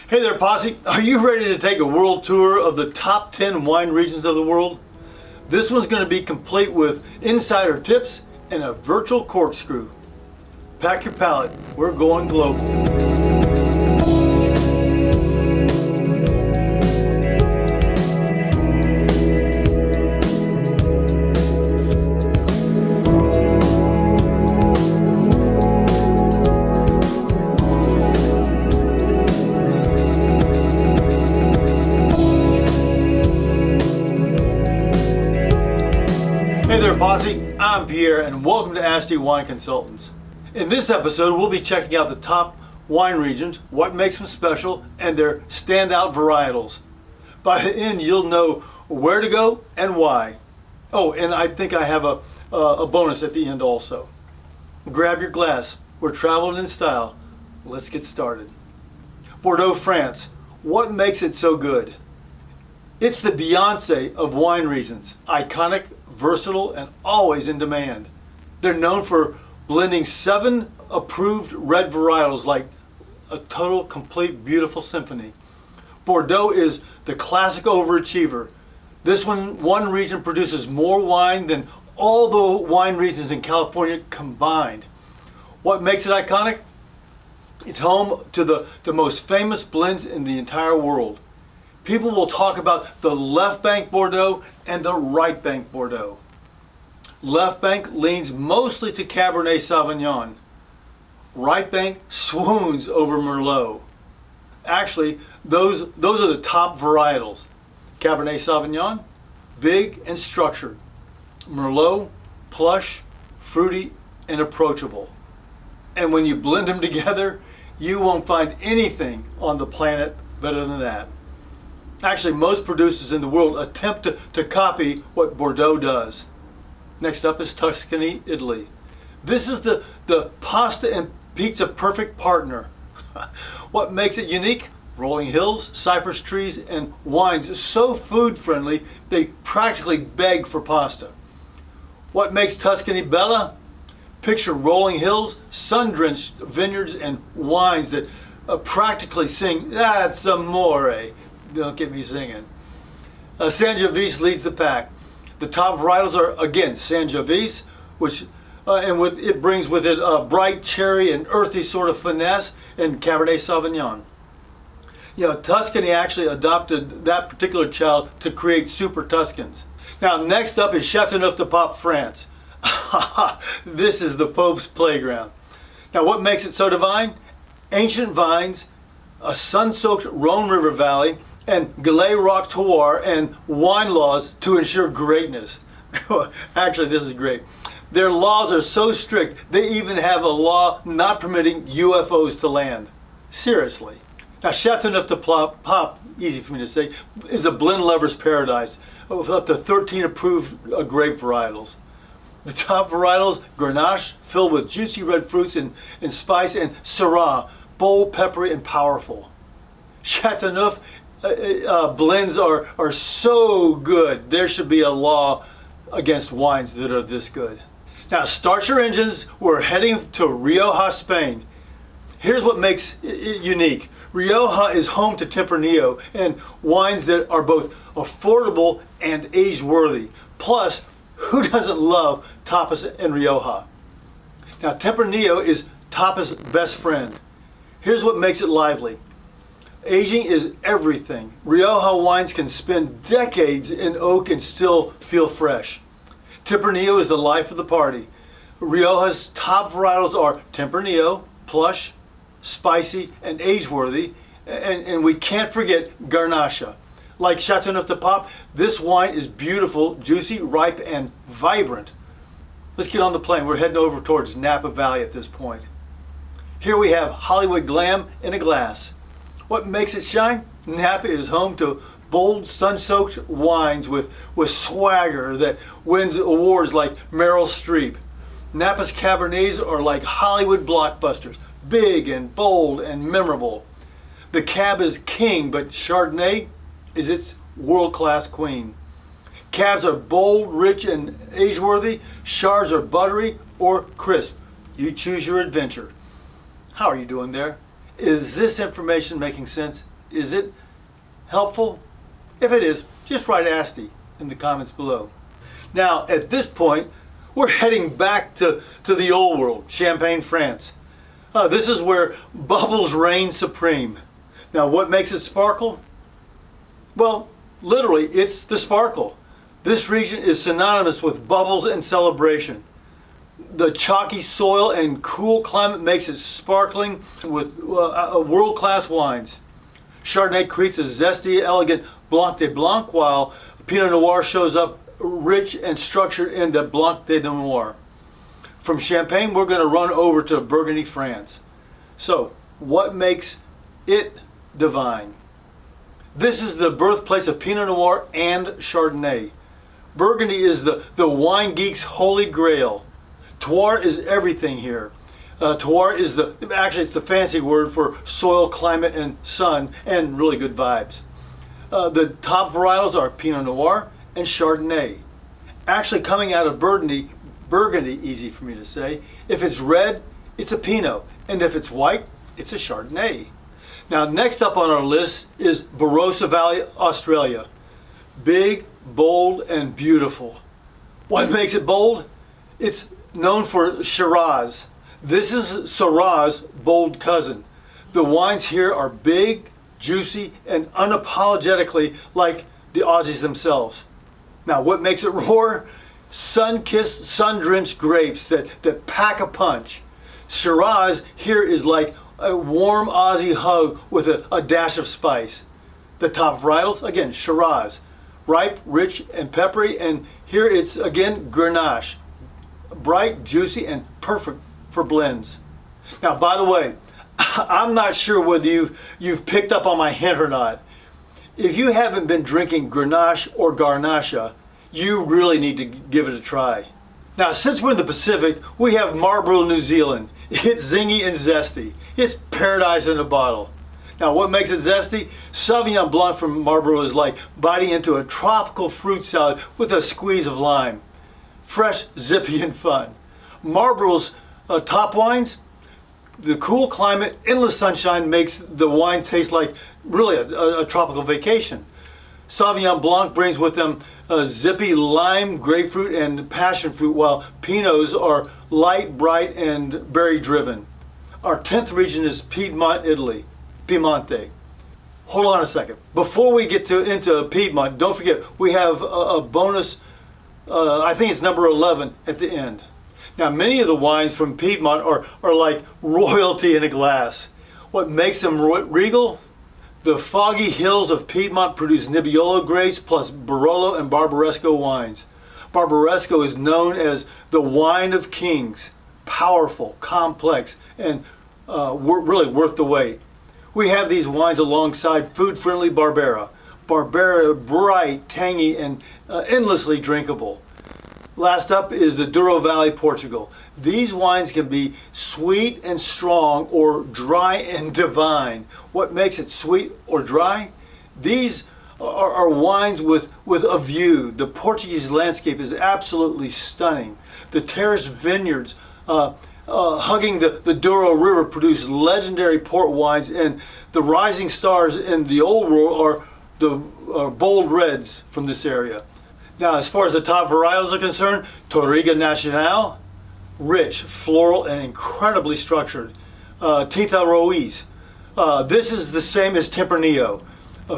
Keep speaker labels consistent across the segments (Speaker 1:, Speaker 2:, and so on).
Speaker 1: Hey there, Posse. Are you ready to take a world tour of the top 10 wine regions of the world? This one's going to be complete with insider tips and a virtual corkscrew. Pack your palate. We're going global. Hey there, Posse. I'm Pierre, and welcome to Asti Wine Consultants. In this episode, we'll be checking out the top wine regions, what makes them special, and their standout varietals. By the end, you'll know where to go and why. Oh, and I think I have a bonus at the end also. Grab your glass. We're traveling in style. Let's get started. Bordeaux, France. What makes it so good? It's the Beyonce of wine regions. Iconic, versatile, and always in demand. They're known for blending 7 approved red varietals like a total, complete, beautiful symphony. Bordeaux is the classic overachiever. This one region produces more wine than all the wine regions in California combined. What makes it iconic? It's home to the most famous blends in the entire world. People will talk about the left bank Bordeaux and the right bank Bordeaux. Left bank leans mostly to Cabernet Sauvignon. Right bank swoons over Merlot. Actually, those are the top varietals. Cabernet Sauvignon, big and structured. Merlot, plush, fruity, and approachable. And when you blend them together, you won't find anything on the planet better than that. Actually, most producers in the world attempt to copy what Bordeaux does. Next up is Tuscany, Italy. This is the pasta and pizza perfect partner. What makes it unique? Rolling hills, cypress trees, and wines so food friendly they practically beg for pasta. What makes Tuscany bella? Picture rolling hills, sun-drenched vineyards, and wines that practically sing, "That's amore." Don't get me singing. Sangiovese leads the pack. The top varietals are, again, Sangiovese, which it brings with it a bright cherry and earthy sort of finesse, and Cabernet Sauvignon. You know, Tuscany actually adopted that particular child to create Super Tuscans. Now, next up is Châteauneuf-du-Pape, France. This is the Pope's playground. Now, what makes it so divine? Ancient vines, a sun-soaked Rhone River valley, and Galets Rock terroir and wine laws to ensure greatness. Actually, this is great. Their laws are so strict, they even have a law not permitting UFOs to land. Seriously. Now, Châteauneuf-du-Pape, easy for me to say, is a blend lover's paradise with up to 13 approved grape varietals. The top varietals, Grenache, filled with juicy red fruits and spice, and Syrah, bold, peppery, and powerful. Châteauneuf blends are so good, there should be a law against wines that are this good. Now, start your engines. We're heading to Rioja, Spain. Here's what makes it unique. Rioja is home to Tempranillo and wines that are both affordable and age-worthy. Plus, who doesn't love tapas and Rioja? Now, Tempranillo is tapas' best friend. Here's what makes it lively. Aging is everything. Rioja wines can spend decades in oak and still feel fresh. Tempranillo is the life of the party. Rioja's top varietals are Tempranillo, plush, spicy, and age-worthy. And we can't forget Garnacha. Like Châteauneuf-du-Pape, this wine is beautiful, juicy, ripe, and vibrant. Let's get on the plane. We're heading over towards Napa Valley at this point. Here we have Hollywood glam in a glass. What makes it shine? Napa is home to bold, sun-soaked wines with swagger that wins awards like Meryl Streep. Napa's Cabernets are like Hollywood blockbusters, big and bold and memorable. The Cab is king, but Chardonnay is its world-class queen. Cabs are bold, rich, and age-worthy. Chards are buttery or crisp. You choose your adventure. How are you doing there? Is this information making sense? Is it helpful? If it is, just write Asti in the comments below. Now, at this point, we're heading back to the old world, Champagne, France. This is where bubbles reign supreme. Now, what makes it sparkle? Well, literally, it's the sparkle. This region is synonymous with bubbles and celebration. The chalky soil and cool climate makes it sparkling with world-class wines. Chardonnay creates a zesty, elegant Blanc de Blanc, while Pinot Noir shows up rich and structured in the Blanc de Noir. From Champagne, we're going to run over to Burgundy, France. So, what makes it divine? This is the birthplace of Pinot Noir and Chardonnay. Burgundy is the wine geek's holy grail. Terroir is everything here. Terroir is it's the fancy word for soil, climate, and sun, and really good vibes. The top varietals are Pinot Noir and Chardonnay. Actually, coming out of Burgundy, easy for me to say, if it's red, it's a Pinot, and if it's white, it's a Chardonnay. Now, next up on our list is Barossa Valley, Australia. Big, bold, and beautiful. What makes it bold? It's known for Shiraz. This is Syrah's bold cousin. The wines here are big, juicy, and unapologetically like the Aussies themselves. Now, what makes it roar? Sun-kissed, sun-drenched grapes that pack a punch. Shiraz here is like a warm Aussie hug with a dash of spice. The top varietals, again, Shiraz. Ripe, rich, and peppery, and here it's, again, Grenache. Bright, juicy, and perfect for blends. Now, by the way, I'm not sure whether you've picked up on my hint or not. If you haven't been drinking Grenache or Garnacha, you really need to give it a try. Now, since we're in the Pacific, we have Marlborough, New Zealand. It's zingy and zesty. It's paradise in a bottle. Now, what makes it zesty? Sauvignon Blanc from Marlborough is like biting into a tropical fruit salad with a squeeze of lime. Fresh, zippy, and fun. Marlborough's top wines, the cool climate, endless sunshine makes the wine taste like really a tropical vacation. Sauvignon Blanc brings with them zippy lime, grapefruit, and passion fruit, while Pinots are light, bright, and berry driven. Our 10th region is Piedmont, Italy. Piemonte. Hold on a second. Before we get into Piedmont, don't forget we have a bonus, I think it's number 11 at the end. Now, many of the wines from Piedmont are like royalty in a glass. What makes them regal? The foggy hills of Piedmont produce Nebbiolo grapes plus Barolo and Barbaresco wines. Barbaresco is known as the wine of kings. Powerful, complex, and really worth the wait. We have these wines alongside food-friendly Barbera. Barbera, bright, tangy, and endlessly drinkable. Last up is the Douro Valley, Portugal. These wines can be sweet and strong or dry and divine. What makes it sweet or dry? These are wines with a view. The Portuguese landscape is absolutely stunning. The terraced vineyards hugging the Douro River produce legendary port wines, and the rising stars in the old world are the bold reds from this area. Now, as far as the top varietals are concerned, Touriga Nacional, rich, floral, and incredibly structured. Tinta Ruiz, this is the same as Tempranillo,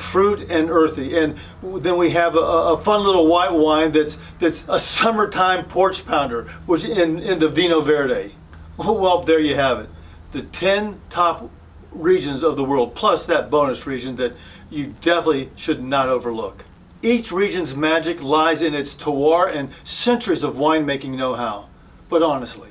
Speaker 1: fruit and earthy. And then we have a fun little white wine that's a summertime porch pounder, which in the Vino Verde. Well, there you have it. The 10 top regions of the world, plus that bonus region that you definitely should not overlook. Each region's magic lies in its terroir and centuries of winemaking know-how. But honestly,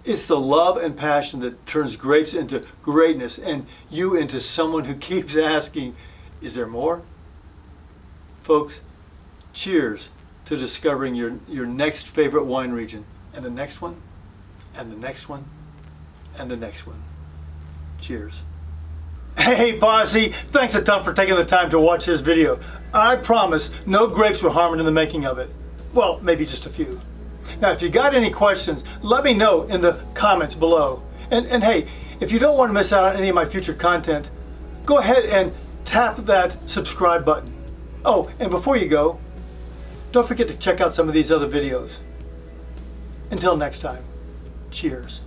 Speaker 1: it's the love and passion that turns grapes into greatness and you into someone who keeps asking, is there more? Folks, cheers to discovering your next favorite wine region, and the next one, and the next one, and the next one. Cheers. Hey Posse, thanks a ton for taking the time to watch this video. I promise no grapes were harmed in the making of it. Well, maybe just a few. Now, if you got any questions, let me know in the comments below. And hey, if you don't want to miss out on any of my future content, go ahead and tap that subscribe button. Oh, and before you go, don't forget to check out some of these other videos. Until next time, cheers.